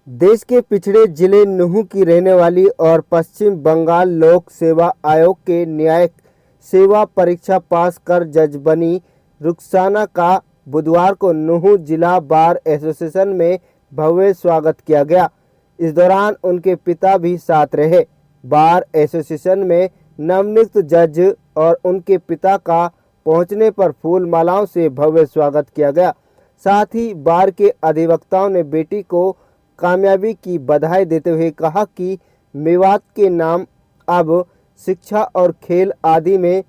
देश के पिछड़े जिले नूंह की रहने वाली और पश्चिम बंगाल लोक सेवा आयोग के न्यायिक सेवा परीक्षा पास कर जज बनी रुखसाना का बुधवार को नूंह जिला बार एसोसिएशन में भव्य स्वागत किया गया। इस दौरान उनके पिता भी साथ रहे। बार एसोसिएशन में नवनियुक्त जज और उनके पिता का पहुंचने पर फूल मालाओं से भव्य स्वागत किया गया। साथ ही बार के अधिवक्ताओं ने बेटी को कामयाबी की बधाई देते हुए कहा कि मेवात के नाम अब शिक्षा और खेल आदि में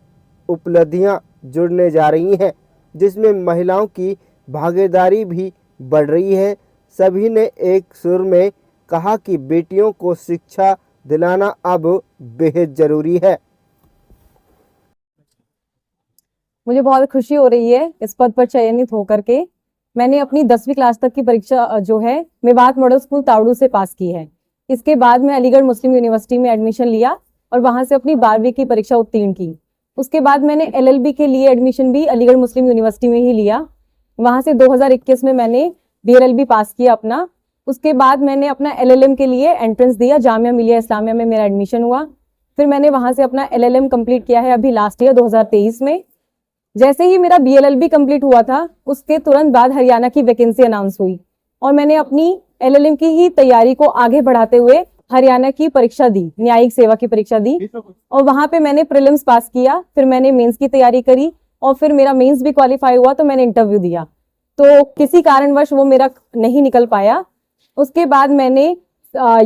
उपलब्धियां जुड़ने जा रही हैं, जिसमें महिलाओं की भागीदारी भी बढ़ रही है। सभी ने एक सुर में कहा कि बेटियों को शिक्षा दिलाना अब बेहद जरूरी है। मुझे बहुत खुशी हो रही है इस पद पर चयनित होकर के। मैंने अपनी 10वीं क्लास तक की परीक्षा जो है मेवात मॉडल स्कूल तावड़ू से पास की है। इसके बाद मैं अलीगढ़ मुस्लिम यूनिवर्सिटी में एडमिशन लिया और वहां से अपनी 12वीं की परीक्षा उत्तीर्ण की। उसके बाद मैंने LLB के लिए एडमिशन भी अलीगढ़ मुस्लिम यूनिवर्सिटी में ही लिया। वहां से 2021 में मैंने DLLB पास किया अपना। उसके बाद मैंने अपना LLM के लिए एंट्रेंस दिया, जामिया मिलिया इस्लामिया में मेरा एडमिशन हुआ। फिर मैंने वहां से अपना LLM कंप्लीट किया है अभी लास्ट ईयर 2023 में। जैसे ही मेरा BLLB कंप्लीट हुआ था उसके तुरंत बाद हरियाणा की वैकेंसी अनाउंस हुई और मैंने अपनी LLM की ही तैयारी को आगे बढ़ाते हुए हरियाणा की परीक्षा दी, न्यायिक सेवा की परीक्षा दी और वहां पे मैंने प्रीलिम्स पास किया। फिर मैंने मेंस की तैयारी करी और फिर मेरा मेंस भी क्वालिफाई हुआ तो मैंने इंटरव्यू दिया, तो किसी कारणवश वो मेरा नहीं निकल पाया। उसके बाद मैंने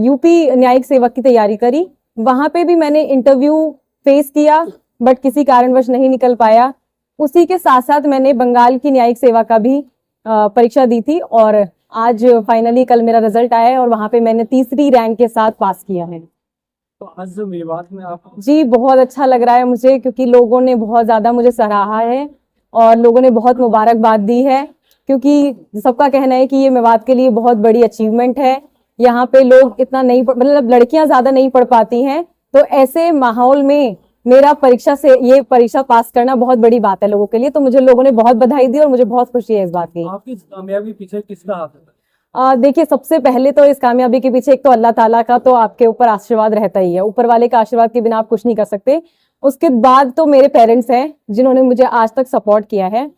यूपी न्यायिक सेवा की तैयारी करी, वहां पे भी मैंने इंटरव्यू फेस किया बट किसी कारणवश नहीं निकल पाया। उसी के साथ साथ मैंने बंगाल की न्यायिक सेवा का भी परीक्षा दी थी और आज फाइनली कल मेरा रिजल्ट आया है और वहां पे मैंने 3री रैंक के साथ पास किया है। तो आज मेवात में आप जी बहुत अच्छा लग रहा है मुझे, क्योंकि लोगों ने बहुत ज्यादा मुझे सराहा है और लोगों ने बहुत मुबारकबाद दी है, क्योंकि सबका कहना है कि ये मेवात के लिए बहुत बड़ी अचीवमेंट है। यहाँ पे लोग इतना नहीं मतलब लड़कियां ज्यादा नहीं पढ़ पाती हैं, तो ऐसे माहौल में मेरा ये परीक्षा पास करना बहुत बड़ी बात है लोगों के लिए। तो मुझे लोगों ने बहुत बधाई दी और मुझे बहुत खुशी है इस बात की। आपकी कामयाबी पीछे किसका हाथ है? देखिए, सबसे पहले तो इस कामयाबी के पीछे एक तो अल्लाह ताला का तो आपके ऊपर आशीर्वाद रहता ही है, ऊपर वाले का आशीर्वाद के बिना आप कुछ नहीं कर सकते। उसके बाद तो मेरे पेरेंट्स हैं जिन्होंने मुझे आज तक सपोर्ट किया है।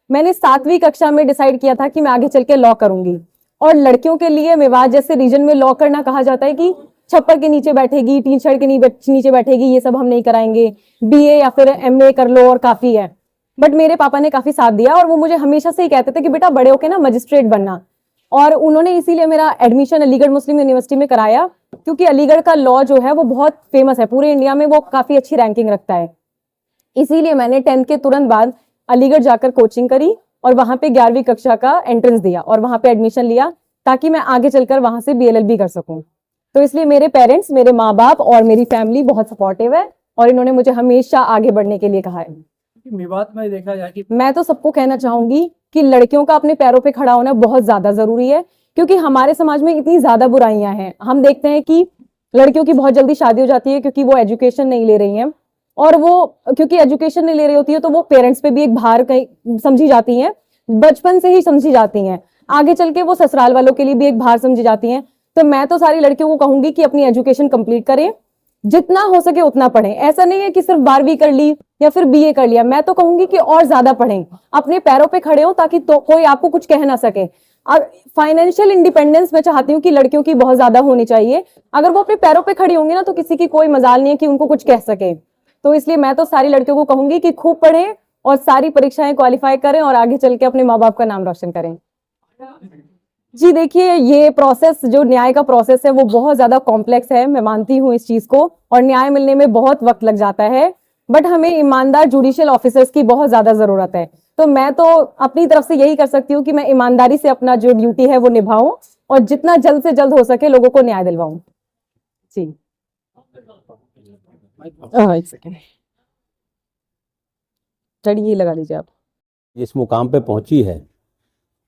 मैंने 7वीं कक्षा में डिसाइड किया था कि मैं आगे चल के लॉ करूंगी, और लड़कियों के लिए मेवात जैसे रीजन में लॉ करना कहा जाता है कि छप्पर के नीचे बैठेगी, टीन शेड के नीचे बैठेगी, ये सब हम नहीं कराएंगे, BA या फिर MA कर लो और काफी है। बट मेरे पापा ने काफी साथ दिया और वो मुझे हमेशा से ही कहते थे कि बेटा बड़े होके ना मजिस्ट्रेट बनना, और उन्होंने इसीलिए मेरा एडमिशन अलीगढ़ मुस्लिम यूनिवर्सिटी में कराया, क्योंकि अलीगढ़ का लॉ जो है वो बहुत फेमस है, पूरे इंडिया में वो काफी अच्छी रैंकिंग रखता है। इसीलिए मैंने 10th के तुरंत बाद अलीगढ़ जाकर कोचिंग करी और वहां पे 11वीं कक्षा का एंट्रेंस दिया और वहां पे एडमिशन लिया, ताकि मैं आगे चलकर वहां से BLLB कर सकूं। तो इसलिए मेरे पेरेंट्स, मेरे माँ बाप और मेरी फैमिली बहुत सपोर्टिव है और इन्होंने मुझे हमेशा आगे बढ़ने के लिए कहा है। मेवात में देखा जाए कि मैं तो सबको कहना चाहूंगी कि लड़कियों का अपने पैरों पे खड़ा होना बहुत ज्यादा जरूरी है, क्योंकि हमारे समाज में इतनी ज्यादा बुराइयां हैं। हम देखते हैं कि लड़कियों की बहुत जल्दी शादी हो जाती है क्योंकि वो एजुकेशन नहीं ले रही हैं, और वो क्योंकि एजुकेशन नहीं ले रही होती है तो वो पेरेंट्स पे भी एक भार समझी जाती है, बचपन से ही समझी जाती हैं, आगे चल के वो ससुराल वालों के लिए भी एक भार समझी जाती हैं। तो मैं तो सारी लड़कियों को कहूंगी कि अपनी एजुकेशन कंप्लीट करें, जितना हो सके उतना पढ़ें। ऐसा नहीं है कि सिर्फ 12वीं कर ली या फिर BA कर लिया, मैं तो कहूंगी कि और ज्यादा पढ़ें, अपने पैरों पे खड़े हो, ताकि तो कोई आपको कुछ कह ना सके। अब फाइनेंशियल इंडिपेंडेंस मैं चाहती हूँ कि लड़कियों की बहुत ज्यादा होनी चाहिए। अगर वो अपने पैरों पे खड़ी होंगी ना तो किसी की कोई मजाल नहीं है कि उनको कुछ कह सके। तो इसलिए मैं तो सारी लड़कियों को कहूंगी कि खूब पढ़ें और सारी परीक्षाएं क्वालिफाई करें और आगे चल के अपने माँ बाप का नाम रोशन करें। जी देखिए, ये प्रोसेस जो न्याय का प्रोसेस है वो बहुत ज्यादा कॉम्प्लेक्स है, मैं मानती हूँ इस चीज को, और न्याय मिलने में बहुत वक्त लग जाता है, बट हमें ईमानदार जुडिशियल ऑफिसर्स की बहुत ज्यादा जरूरत है। तो मैं तो अपनी तरफ से यही कर सकती हूँ कि मैं ईमानदारी से अपना जो ड्यूटी है वो निभाऊं और जितना जल्द से जल्द हो सके लोगों को न्याय दिलवाऊं। जी एक सेकेंड, चढ़िए लगा लीजिए आप। इस मुकाम पे पहुंची है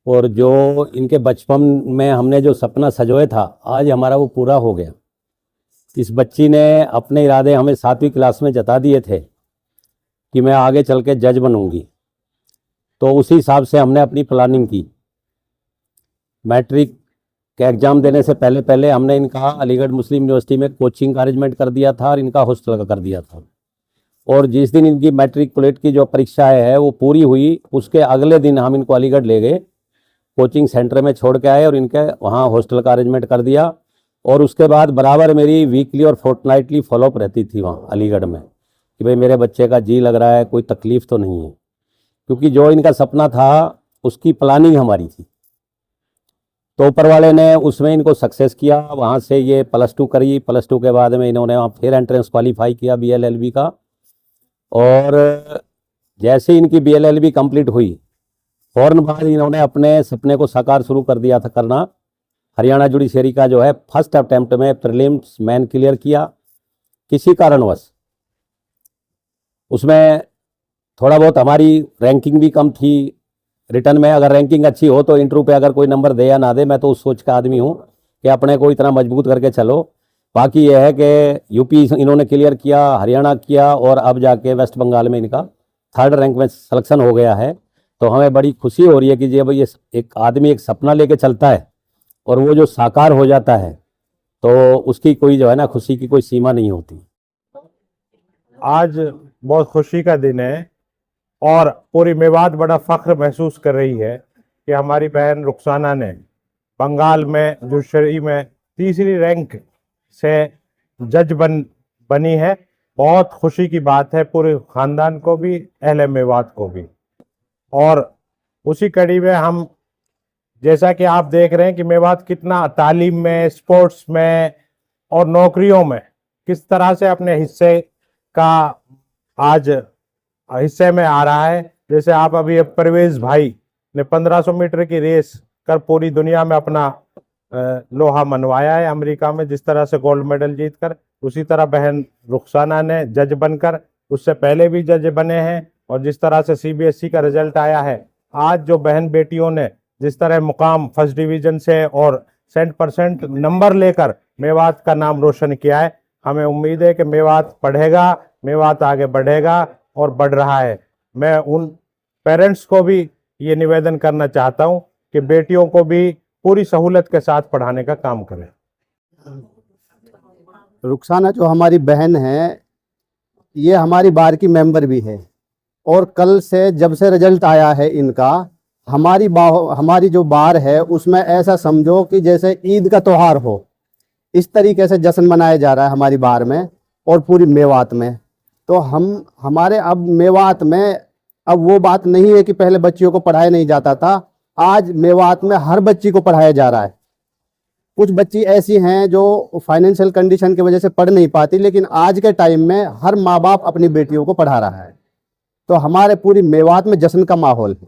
और जो इनके बचपन में हमने जो सपना सजोया था आज हमारा वो पूरा हो गया। इस बच्ची ने अपने इरादे हमें 7वीं क्लास में जता दिए थे कि मैं आगे चल के जज बनूंगी, तो उसी हिसाब से हमने अपनी प्लानिंग की। मैट्रिक के एग्ज़ाम देने से पहले पहले हमने इनका अलीगढ़ मुस्लिम यूनिवर्सिटी में कोचिंग का अरेंजमेंट कर दिया था और इनका हॉस्टल का कर दिया था। और जिस दिन इनकी मैट्रिकुलेट की जो परीक्षाएँ है वो पूरी हुई, उसके अगले दिन हम इनको अलीगढ़ ले गए, कोचिंग सेंटर में छोड़ के आए और इनके वहाँ हॉस्टल का अरेंजमेंट कर दिया। और उसके बाद बराबर मेरी वीकली और फोर्टनाइटली फॉलोअप रहती थी वहाँ अलीगढ़ में कि भाई मेरे बच्चे का जी लग रहा है, कोई तकलीफ़ तो नहीं है, क्योंकि जो इनका सपना था उसकी प्लानिंग हमारी थी। तो ऊपर वाले ने उसमें इनको सक्सेस किया। वहाँ से ये +2 करी, +2 के बाद में इन्होंने वहाँ फिर एंट्रेंस क्वालिफाई किया BLLB का। और जैसे इनकी BLLB कंप्लीट हुई, फ़ौरन बाद इन्होंने अपने सपने को साकार शुरू कर दिया था करना। हरियाणा जुडिशरी का जो है फर्स्ट अटेम्प्ट में प्रीलिम्स मेन क्लियर किया। किसी कारणवश उसमें थोड़ा बहुत हमारी रैंकिंग भी कम थी। रिटर्न में अगर रैंकिंग अच्छी हो तो इंटरव्यू पे अगर कोई नंबर दे या ना दे, मैं तो उस सोच का आदमी हूँ कि अपने को इतना मजबूत करके चलो। बाकी यह है कि यूपी इन्होंने क्लियर किया, हरियाणा किया और अब जाके वेस्ट बंगाल में इनका 3rd रैंक में सिलेक्शन हो गया है। तो हमें बड़ी खुशी हो रही है कि जब ये एक आदमी एक सपना लेके चलता है और वो जो साकार हो जाता है तो उसकी कोई जो है ना खुशी की कोई सीमा नहीं होती। आज बहुत खुशी का दिन है और पूरी मेवात बड़ा फख्र महसूस कर रही है कि हमारी बहन रुखसाना ने बंगाल में जुडिशरी में 3री रैंक से जज बनी है। बहुत खुशी की बात है पूरे ख़ानदान को भी, अहले मेवात को भी। और उसी कड़ी में हम जैसा कि आप देख रहे हैं कि मेवात कितना तालीम में, स्पोर्ट्स में और नौकरियों में किस तरह से अपने हिस्से का आज हिस्से में आ रहा है। जैसे आप अभी परवेज भाई ने 1500 मीटर की रेस कर पूरी दुनिया में अपना लोहा मनवाया है अमेरिका में, जिस तरह से गोल्ड मेडल जीत कर। उसी तरह बहन रुखसाना ने जज बनकर, उससे पहले भी जज बने हैं, और जिस तरह से CBSE का रिजल्ट आया है, आज जो बहन बेटियों ने जिस तरह मुकाम फर्स्ट डिवीज़न से और 100% नंबर लेकर मेवात का नाम रोशन किया है, हमें उम्मीद है कि मेवात पढ़ेगा, मेवात आगे बढ़ेगा और बढ़ रहा है। मैं उन पेरेंट्स को भी ये निवेदन करना चाहता हूँ कि बेटियों को भी पूरी सहूलत के साथ पढ़ाने का काम करें। रुखसाना जो हमारी बहन है, ये हमारी बार की मेंबर भी है, और कल से जब से रिजल्ट आया है इनका, हमारी जो बार है उसमें ऐसा समझो कि जैसे ईद का त्योहार हो, इस तरीके से जश्न मनाया जा रहा है हमारी बार में और पूरी मेवात में। तो हमारे अब मेवात में अब वो बात नहीं है कि पहले बच्चियों को पढ़ाया नहीं जाता था। आज मेवात में हर बच्ची को पढ़ाया जा रहा है। कुछ बच्ची ऐसी हैं जो फाइनेंशियल कंडीशन की वजह से पढ़ नहीं पाती, लेकिन आज के टाइम में हर माँ बाप अपनी बेटियों को पढ़ा रहा है। तो हमारे पूरी मेवात में जश्न का माहौल है।